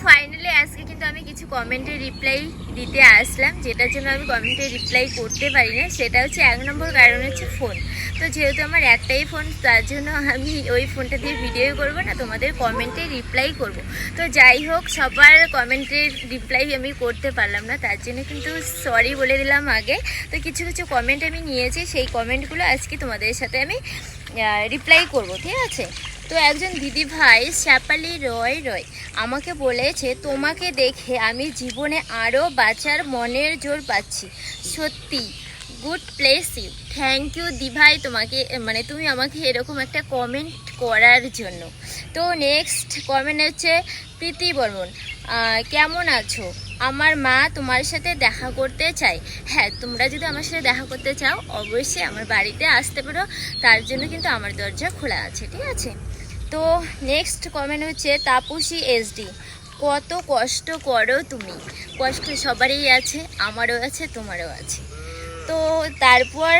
Finally আজকে কিন্তু আমি কিছু কমেন্টের রিপ্লাই দিতে আসলাম, যেটার জন্য আমি কমেন্টের রিপ্লাই করতে পারি না। সেটা হচ্ছে 1 নম্বর কারণ হচ্ছে ফোন। তো যেহেতু আমার একটাই ফোন, তার জন্য আমি ওই ফোনটা দিয়ে ভিডিও করব না, তোমাদের কমেন্টে রিপ্লাই করব। তো যাই হোক, সবার কমেন্টের রিপ্লাই আমি করতে পারলাম না, তার জন্য কিন্তু সরি বলে দিলাম আগে। তো কিছু কিছু কমেন্ট আমি নিয়েছি, সেই কমেন্টগুলো আজকে তোমাদের সাথে আমি রিপ্লাই করব, ঠিক আছে? তো একজন দিদি ভাই শ্যাপালি রয় আমাকে বলেছে, তোমাকে দেখে আমি জীবনে আরও বাঁচার মনের জোর পাচ্ছি। সত্যি god bless you. Thank you দি ভাই, তোমাকে মানে তুমি আমাকে এরকম একটা কমেন্ট করার জন্য। তো নেক্সট কমেন্ট হচ্ছে প্রীতি বর্মন, কেমন আছো? আমার মা তোমার সাথে দেখা করতে চায়। হ্যাঁ, তোমরা যদি আমার সাথে দেখা করতে চাও অবশ্যই আমার বাড়িতে আসতে পারো, তার জন্য কিন্তু আমার দরজা খোলা আছে, ঠিক আছে? তো নেক্সট কমেন্ট হচ্ছে তাপসী এসডি, কত কষ্ট করো তুমি। কষ্ট সবারই আছে, আমারও আছে, তোমারও আছে। তো তারপর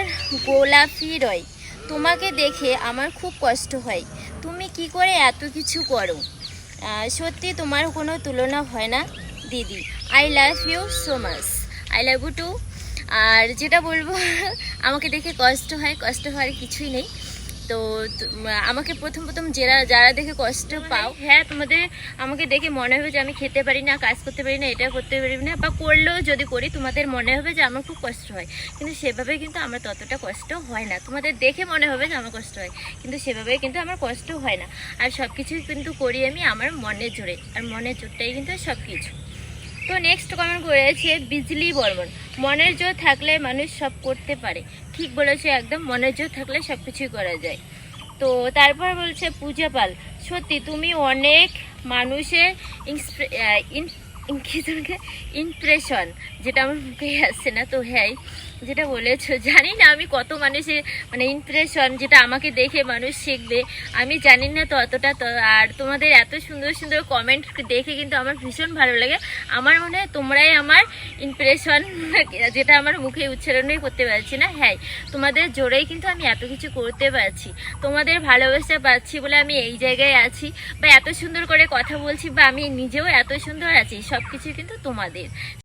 গোলাপি রয়, তোমাকে দেখে আমার খুব কষ্ট হয়, তুমি কি করে এত কিছু করো। সত্যি তোমার কোনো তুলনা হয় না দিদি। I love you so much. I love you too. আর যেটা বলবো, আমাকে দেখে কষ্ট হয়, কষ্ট হওয়ার কিছুই নেই। তো আমাকে প্রথম যারা দেখে কষ্ট পাও, হ্যাঁ, তোমাদের আমাকে দেখে মনে হবে যে আমি খেতে পারি না, কাজ করতে পারি না, এটা করতে পারি না, বা করলেও যদি করি তোমাদের মনে হবে যে আমার খুব কষ্ট হয়, কিন্তু সেভাবে কিন্তু আমার ততটা কষ্ট হয় না। তোমাদের দেখে মনে হবে যে আমার কষ্ট হয়, কিন্তু সেভাবে কিন্তু আমার কষ্ট হয় না। আর সব কিছুই কিন্তু করি আমি আমার মনের জোরে, আর মনের জোরটাই কিন্তু সব কিছু। তো নেক্সট কমেন্ট করেছে বিজলি বর্মন, মনের জোর থাকলে মানুষ সব করতে পারে। ঠিক বলেছে একদম, মনের জোর থাকলে সব কিছুই করা যায়। তো তারপর বলছে পূজা পাল, সত্যি তুমি অনেক মানুষের ইমপ্রেশন, যেটা আমার মুখে আসছে না। তো হ্যাঁ, যেটা বলেছো, জানি না আমি কত মানুষের মানে ইমপ্রেশন, যেটা আমাকে দেখে মানুষ শিখবে, আমি জানি না তো অতটা। তো আর তোমাদের এত সুন্দর সুন্দর কমেন্ট দেখে কিন্তু আমার ভীষণ ভালো লাগে। আমার মনে হয় তোমরাই আমার ইমপ্রেশন, যেটা আমার মুখে উচ্চারণই করতে পারছি না। হ্যাঁ, তোমাদের জোরেই কিন্তু আমি এত কিছু করতে পারছি, তোমাদের ভালোবাসা পাচ্ছি বলে আমি এই জায়গায় আছি, বা এত সুন্দর করে কথা বলছি, বা আমি নিজেও এত সুন্দর আছি, সব কিছু কিন্তু তোমাদের।